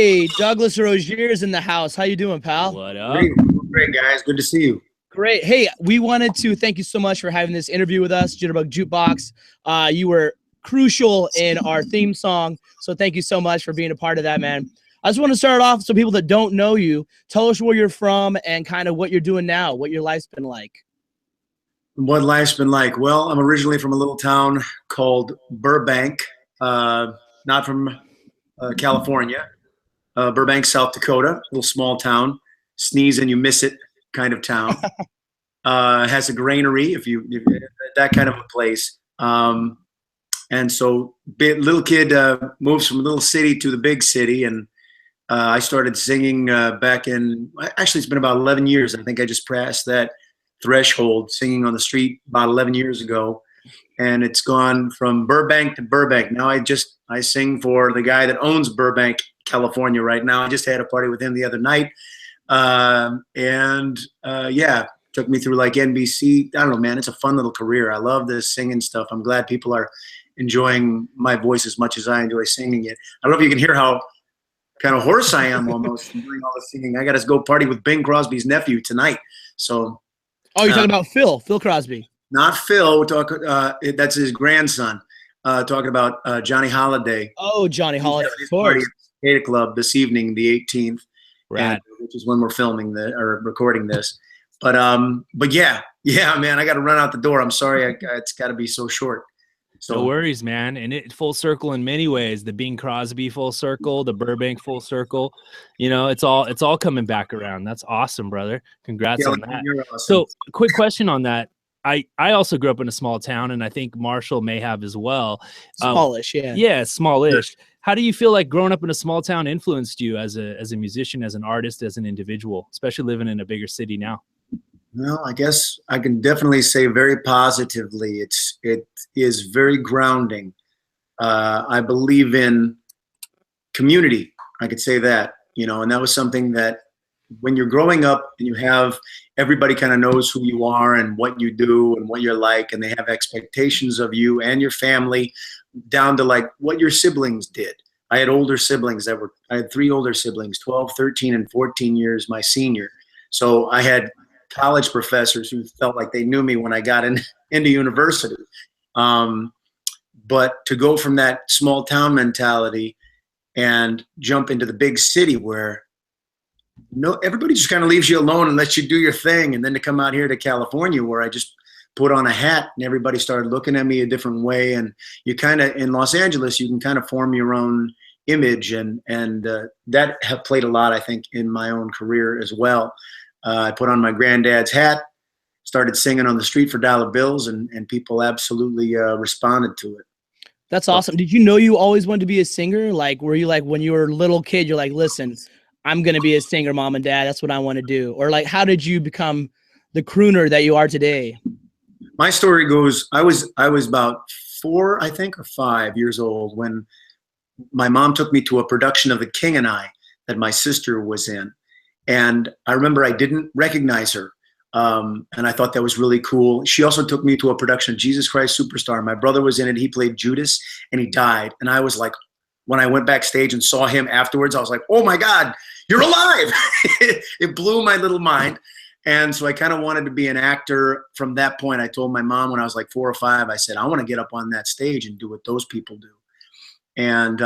Hey, Douglas Roegiers in the house. How you doing, pal? What up? Great, great guys. Good to see you. Great. Hey, we wanted to thank you so much for having this interview with us, Jitterbug Jukebox. You were crucial in our theme song, so thank you so much for being a part of that, man. I just want to start off, so people that don't know you, tell us where you're from and kind of what you're doing now, what your life's been like. What life's been like? Well, I'm originally from a little town called Burbank, not from California. Burbank, South Dakota, little small town. Sneeze and you miss it kind of town. Has a granary, if that kind of a place. And so, little kid moves from a little city to the big city, and I started singing back in. Actually, it's been about 11 years. I think I just passed that threshold, singing on the street about 11 years ago, and it's gone from Burbank to Burbank. Now I sing for the guy that owns Burbank, California right now. I just had a party with him the other night, yeah, took me through like NBC. I don't know, man, it's a fun little career. I love this singing stuff. I'm glad people are enjoying my voice as much as I enjoy singing it. I don't know if you can hear how kind of hoarse I am almost from doing all the singing. I got to go party with Bing Crosby's nephew tonight. So. Oh, you're talking about Phil Crosby. Not Phil. We're talking. That's his grandson. Talking about Johnny Holiday. Oh, Johnny Holiday. His party at the Skate Club this evening, the 18th, Right. which is when we're filming or recording this. But yeah, man, I got to run out the door. I'm sorry, it's got to be so short. So No worries, man. And it full circle in many ways. The Bing Crosby full circle, the Burbank full circle. You know, it's all coming back around. That's awesome, brother. Congrats on that. You're awesome. So, quick question on that. I also grew up in a small town, and I think Marshall may have as well. Smallish, yeah. Yeah, smallish. How do you feel like growing up in a small town influenced you as a musician, as an artist, as an individual, especially living in a bigger city now? Well, I guess I can definitely say very positively. It is very grounding. I believe in community. I could say that, and that was something that when you're growing up and you have everybody kind of knows who you are and what you do and what you're like, and they have expectations of you and your family down to like what your siblings did. I had older siblings I had 3 older siblings, 12, 13, and 14 years my senior. So I had college professors who felt like they knew me when I got into university. But to go from that small town mentality and jump into the big city where everybody just kind of leaves you alone and lets you do your thing. And then to come out here to California where I just put on a hat and everybody started looking at me a different way. And you kind of, in Los Angeles, you can kind of form your own image. And that have played a lot, I think, in my own career as well. I put on my granddad's hat, started singing on the street for dollar bills, and people absolutely responded to it. That's awesome. Did you know you always wanted to be a singer? Like, were you like, when you were a little kid, you're like, listen, I'm going to be a singer, mom and dad. That's what I want to do. Or like, how did you become the crooner that you are today? My story goes, I was about 4, I think, or 5 years old when my mom took me to a production of The King and I that my sister was in. And I remember I didn't recognize her. And I thought that was really cool. She also took me to a production of Jesus Christ Superstar. My brother was in it. He played Judas and he died. And I was like, when I went backstage and saw him afterwards, I was like, oh my God, you're alive. It blew my little mind. And so I kind of wanted to be an actor from that point. I told my mom when I was like 4 or 5, I said, I want to get up on that stage and do what those people do. And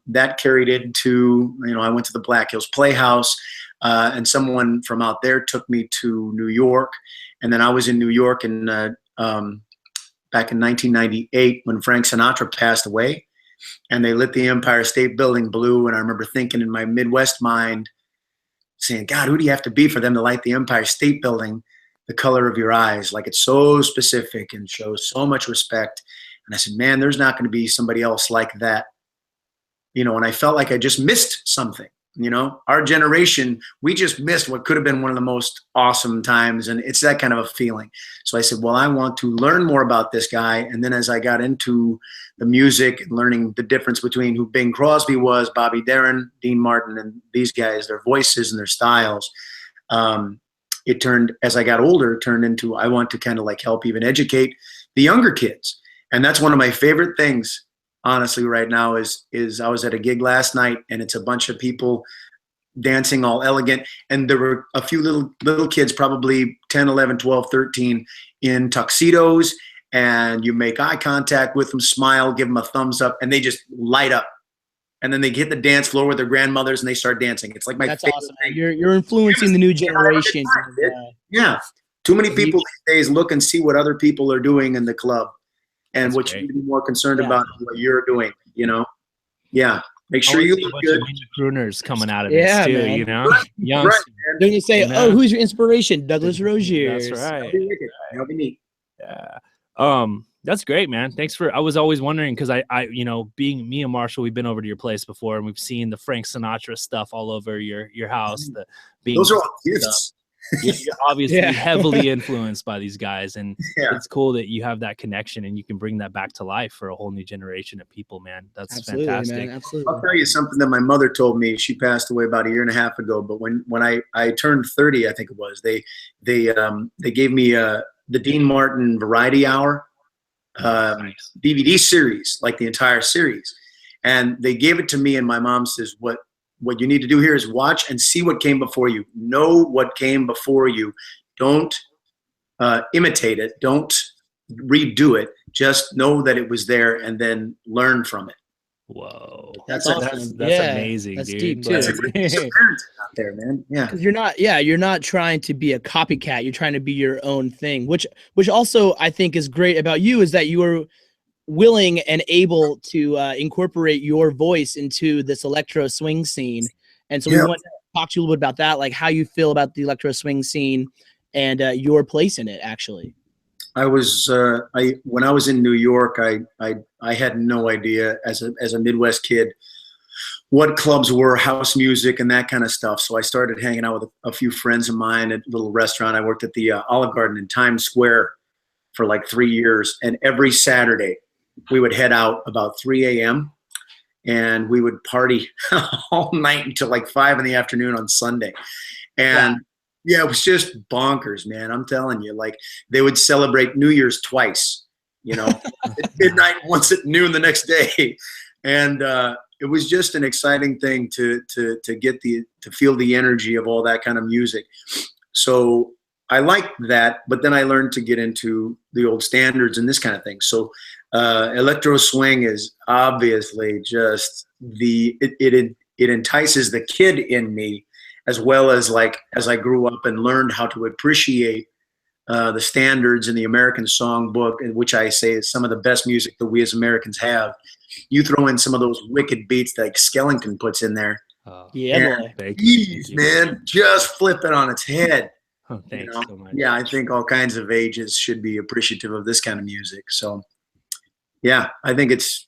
that carried into, I went to the Black Hills Playhouse. And someone from out there took me to New York. And then I was in New York back in 1998 when Frank Sinatra passed away. And they lit the Empire State Building blue. And I remember thinking in my Midwest mind, saying, God, who do you have to be for them to light the Empire State Building the color of your eyes? Like, it's so specific and shows so much respect. And I said, man, there's not going to be somebody else like that. And I felt like I just missed something. Our generation, we just missed what could have been one of the most awesome times. And it's that kind of a feeling. So I said, well, I want to learn more about this guy. And then as I got into the music and learning the difference between who Bing Crosby was, Bobby Darin, Dean Martin, and these guys, their voices and their styles, it turned, as I got older, turned into, I want to kind of like help even educate the younger kids. And that's one of my favorite things honestly right now is I was at a gig last night, and it's a bunch of people dancing all elegant, and there were a few little kids, probably 10, 11, 12, 13, in tuxedos, and you make eye contact with them, smile, give them a thumbs up, and they just light up. And then they hit the dance floor with their grandmothers and they start dancing. It's like my That's favorite awesome. thing. You're influencing the new generation. Yeah. Too many people these days look and see what other people are doing in the club, and That's what great. you need to be more concerned Yeah. about is what you're doing, you know? Yeah. Make sure you a look bunch good. of mini crooners coming out of Yeah, this too, man. you know? Right, Young. right, man. They're gonna say, You know? "Oh, who's your inspiration?" Douglas Roegiers. That's right. That'll be wicked. That'll be neat. Yeah. That's great, man. Thanks for. I was always wondering because you know, being me and Marshall, we've been over to your place before, and we've seen the Frank Sinatra stuff all over your house. The being Those are all gifts. you're obviously Yeah. heavily influenced by these guys, and Yeah. it's cool that you have that connection and you can bring that back to life for a whole new generation of people, man. That's Absolutely, fantastic. man. Absolutely. I'll tell you something that my mother told me. She passed away about a year and a half ago. But when I turned 30, I think it was, they gave me the Dean Martin Variety Hour DVD series, like the entire series, and they gave it to me. And my mom says, "What you need to do here is watch and see what came before you. Know what came before you. Don't imitate it. Don't redo it. Just know that it was there, and then learn from it." Whoa, That's that's awesome. that's Yeah, amazing, that's dude. deep, too. That's a Like- great piece of parenting out there, man. Yeah. 'Cause you're not trying to be a copycat. You're trying to be your own thing, which also I think is great about you is that you are willing and able to incorporate your voice into this electro swing scene. And so we Yeah. want to talk to you a little bit about that, like how you feel about the electro swing scene and your place in it, actually. I was when I was in New York, I had no idea as a Midwest kid what clubs were, house music, and that kind of stuff. So I started hanging out with a few friends of mine at a little restaurant. I worked at the Olive Garden in Times Square for like 3 years, and every Saturday we would head out about 3 a.m. and we would party all night until like 5 in the afternoon on Sunday. And yeah, it was just bonkers, man. I'm telling you, like they would celebrate New Year's twice, you know, at midnight, once at noon the next day. And it was just an exciting thing to feel the energy of all that kind of music. So I liked that, but then I learned to get into the old standards and this kind of thing. So electro swing is obviously just it entices the kid in me, as well as like as I grew up and learned how to appreciate the standards in the American songbook, and which I say is some of the best music that we as Americans have. You throw in some of those wicked beats that Skellington puts in there. Yeah, boy. Thank you. Geez, man, just flip it on its head. Oh, thanks You know? so much. Yeah, I think all kinds of ages should be appreciative of this kind of music. So, yeah, I think it's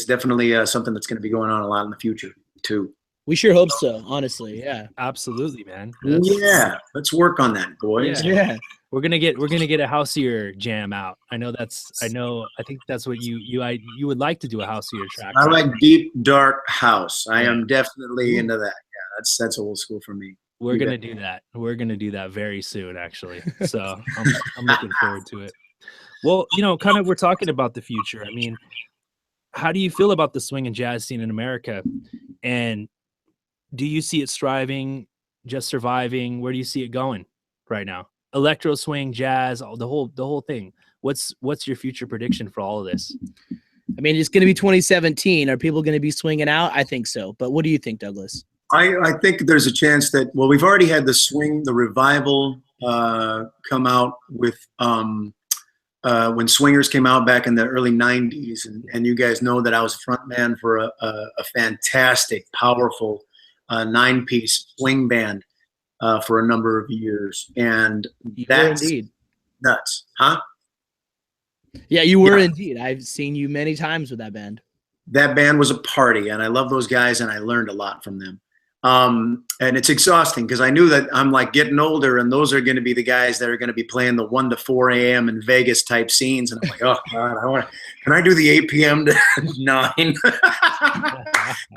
definitely something that's going to be going on a lot in the future too. We sure hope so, honestly. Yeah. Absolutely, man. Yeah, let's work on that, boys. Yeah. We're gonna get a houseier jam out. I think that's what you would like to do, a houseier track. I like deep, dark house. I Yeah. am definitely into that. Yeah, that's old school for me. We're You gonna bet. do that. We're gonna do that very soon, actually. So I'm looking forward to it. Well, you know, kind of we're talking about the future. I mean, how do you feel about the swing and jazz scene in America? And do you see it striving, just surviving? Where do you see it going right now? Electro swing, jazz, the whole thing. What's your future prediction for all of this? I mean, it's going to be 2017. Are people going to be swinging out? I think so. But what do you think, Douglas? I think there's a chance that, well, we've already had the swing, the revival come out with when swingers came out back in the early 90s. And you guys know that I was front man for a fantastic, powerful 9-piece swing band for a number of years. And You were that's indeed. nuts, huh? Yeah, you were Yeah. indeed. I've seen you many times with that band. That band was a party, and I love those guys, and I learned a lot from them. And it's exhausting because I knew that I'm like getting older, and those are going to be the guys that are going to be playing the 1 to 4 a.m. in Vegas type scenes. And I'm like, oh God, can I do the 8 p.m. to 9?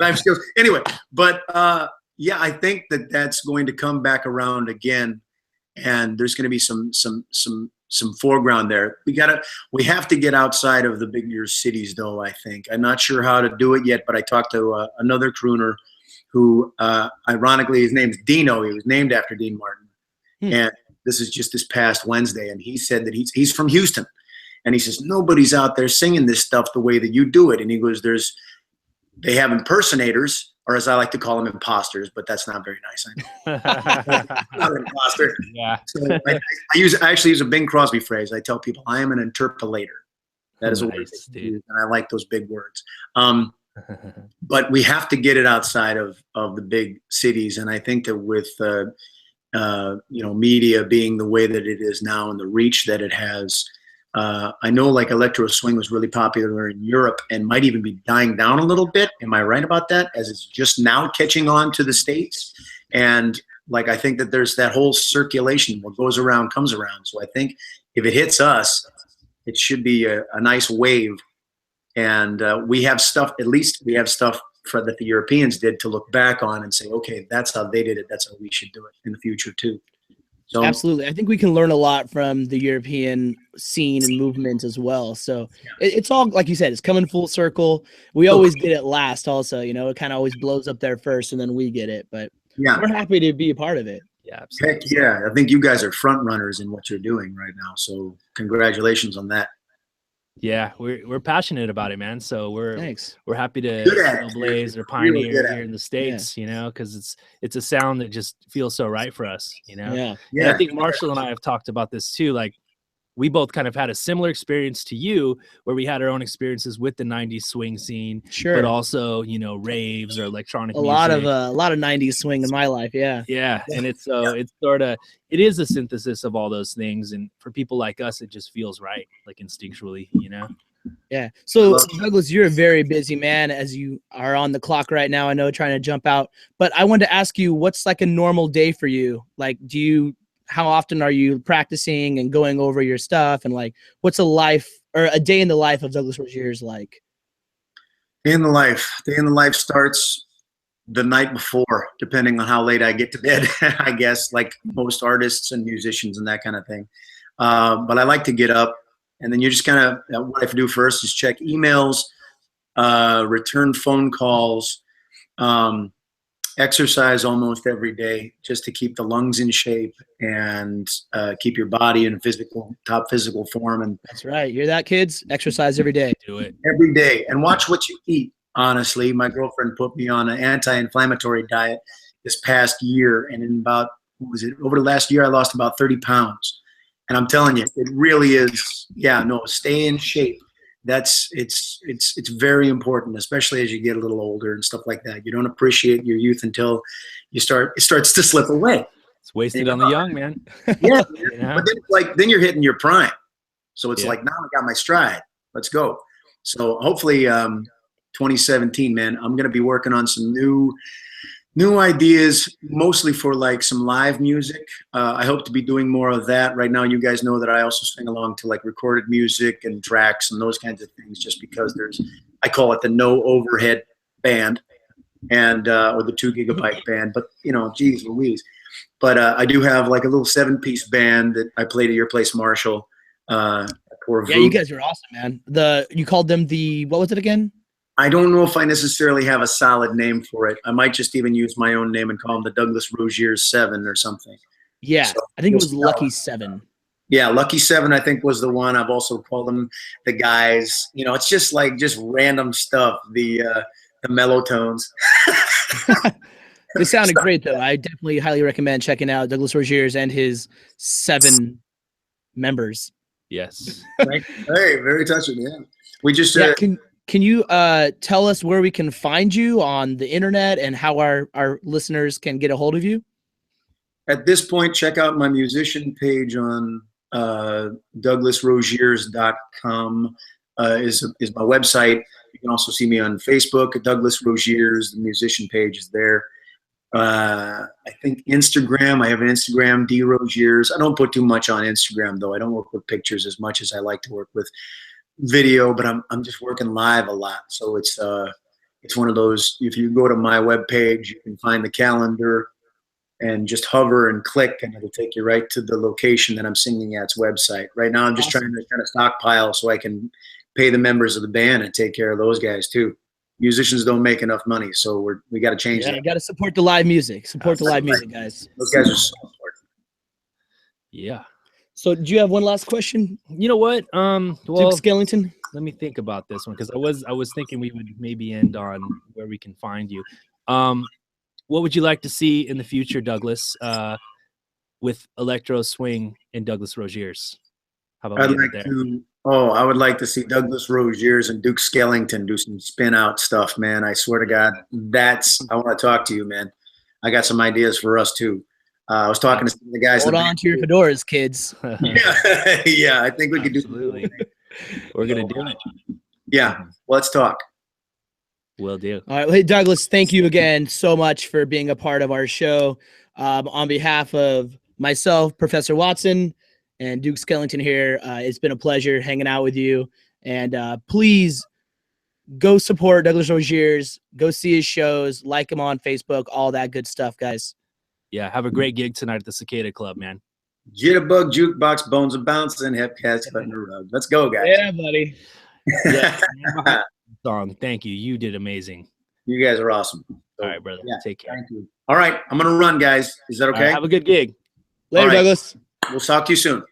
Time skills. Anyway, but yeah, I think that that's going to come back around again, and there's going to be some some foreground there. We have to get outside of the bigger cities, though. I think I'm not sure how to do it yet, but I talked to another crooner who, ironically, his name's Dino. He was named after Dean Martin, and this is just this past Wednesday, and he said that he's from Houston, and he says nobody's out there singing this stuff the way that you do it, and he goes, they have impersonators, or as I like to call them, imposters, but that's not very nice. I know. Not an imposter. Yeah. So I actually use a Bing Crosby phrase. I tell people I am an interpolator. That is a word, and I like those big words. But we have to get it outside of the big cities, and I think that with media being the way that it is now and the reach that it has. I know like electro swing was really popular in Europe and might even be dying down a little bit. Am I right about that? As it's just now catching on to the States. And like, I think that there's that whole circulation, what goes around comes around. So I think if it hits us, it should be a nice wave. And we have stuff, at least we have stuff that the Europeans did to look back on and say, okay, that's how they did it. That's how we should do it in the future too. So, absolutely. I think we can learn a lot from the European scene and movement as well. So it's all, like you said, it's coming full circle. We always get it last also, it kind of always blows up there first and then we get it, but we're happy to be a part of it. Yeah, absolutely. Heck yeah. I think you guys are front runners in what you're doing right now. So congratulations on that. Yeah, we're passionate about it, man. So we're happy to blaze or pioneer here in the States, because it's a sound that just feels so right for us, Yeah. And I think Marshall and I have talked about this too. Like, we both kind of had a similar experience to you, where we had our own experiences with the '90s swing scene, but also raves or electronic music. A lot of '90s swing in my life. Yeah. And it's it is a synthesis of all those things, and for people like us, it just feels right, like instinctually, Yeah. So Douglas, you're a very busy man, as you are on the clock right now. I know, trying to jump out, but I wanted to ask you, what's like a normal day for you? Like, how often are you practicing and going over your stuff? And like, what's a day in the life of Douglas Roegiers like? Day in the life starts the night before, depending on how late I get to bed, I guess, like most artists and musicians and that kind of thing. But I like to get up, and then you just kind of, what I do first is check emails, return phone calls, exercise almost every day just to keep the lungs in shape and keep your body in top physical form. And that's right. Hear that, kids? Exercise every day. Do it every day, and watch what you eat. Honestly, my girlfriend put me on an anti-inflammatory diet this past year, and in about, over the last year, I lost about 30 pounds. And I'm telling you, it really is. Stay in shape. It's very important, especially as you get a little older and stuff like that. You don't appreciate your youth until it starts to slip away. It's wasted on the young, man. Yeah. But then you're hitting your prime. So it's like, now I got my stride. Let's go. So hopefully 2017, man, I'm going to be working on some new ideas, mostly for like some live music. I hope to be doing more of that. Right now, you guys know that I also sing along to like recorded music and tracks and those kinds of things, just because I call it the no overhead band, and or the 2 gigabyte band. But geez Louise. But I do have like a little 7-piece band that I played at your place, Marshall. You guys are awesome, man. You called them what was it again? I don't know if I necessarily have a solid name for it. I might just even use my own name and call them the Douglas Roegiers 7 or something. Yeah, so, I think it was Lucky 7. Yeah, Lucky 7, I think, was the one. I've also called them the guys. It's just random stuff, the mellow tones. They sounded great, though. I definitely highly recommend checking out Douglas Roegiers and his 7 members. Yes. Hey, very touching, yeah. We just Can you tell us where we can find you on the internet and how our listeners can get a hold of you? At this point, check out my musician page on douglasroegiers.com is my website. You can also see me on Facebook at Douglas Roegiers. The musician page is there. I think Instagram, I have an Instagram, D Roegiers. I don't put too much on Instagram, though. I don't work with pictures as much as I like to work with video, but I'm just working live a lot. So it's one of those, if you go to my webpage, you can find the calendar, and just hover and click, and it'll take you right to the location that I'm singing at's website. Right now, I'm just trying to kind of stockpile so I can pay the members of the band and take care of those guys too. Musicians don't make enough money, so we got to change that. You got to support the live music. Support the live music, guys. Those guys are so important. Yeah. So, do you have one last question? You know what? Duke Well, Skellington. let me think about this one, because I was thinking we would maybe end on where we can find you. What would you like to see in the future, Douglas, with electro swing and Douglas Roegiers? How about I would like to see Douglas Roegiers and Duke Skellington do some spin out stuff, man. I swear to God, I want to talk to you, man. I got some ideas for us too. I was talking to some of the guys. Hold on to your fedoras, kids. Yeah, I think we could do. Absolutely. We're gonna do it. Yeah, let's talk. Will do. All right. Hey, Douglas, thank you again so much for being a part of our show. On behalf of myself, Professor Watson, and Duke Skellington here, it's been a pleasure hanging out with you. And please go support Douglas Roegiers. Go see his shows. Like him on Facebook. All that good stuff, guys. Yeah, have a great gig tonight at the Cicada Club, man. Jitterbug, jukebox, bones are bouncing, hip cats cutting the rug. Let's go, guys. Yeah, buddy. Yeah. Song. Thank you. You did amazing. You guys are awesome. So, all right, brother. Yeah, take care. Thank you. All right, I'm gonna run, guys. Is that okay? Have a good gig. Later, right. Douglas. We'll talk to you soon.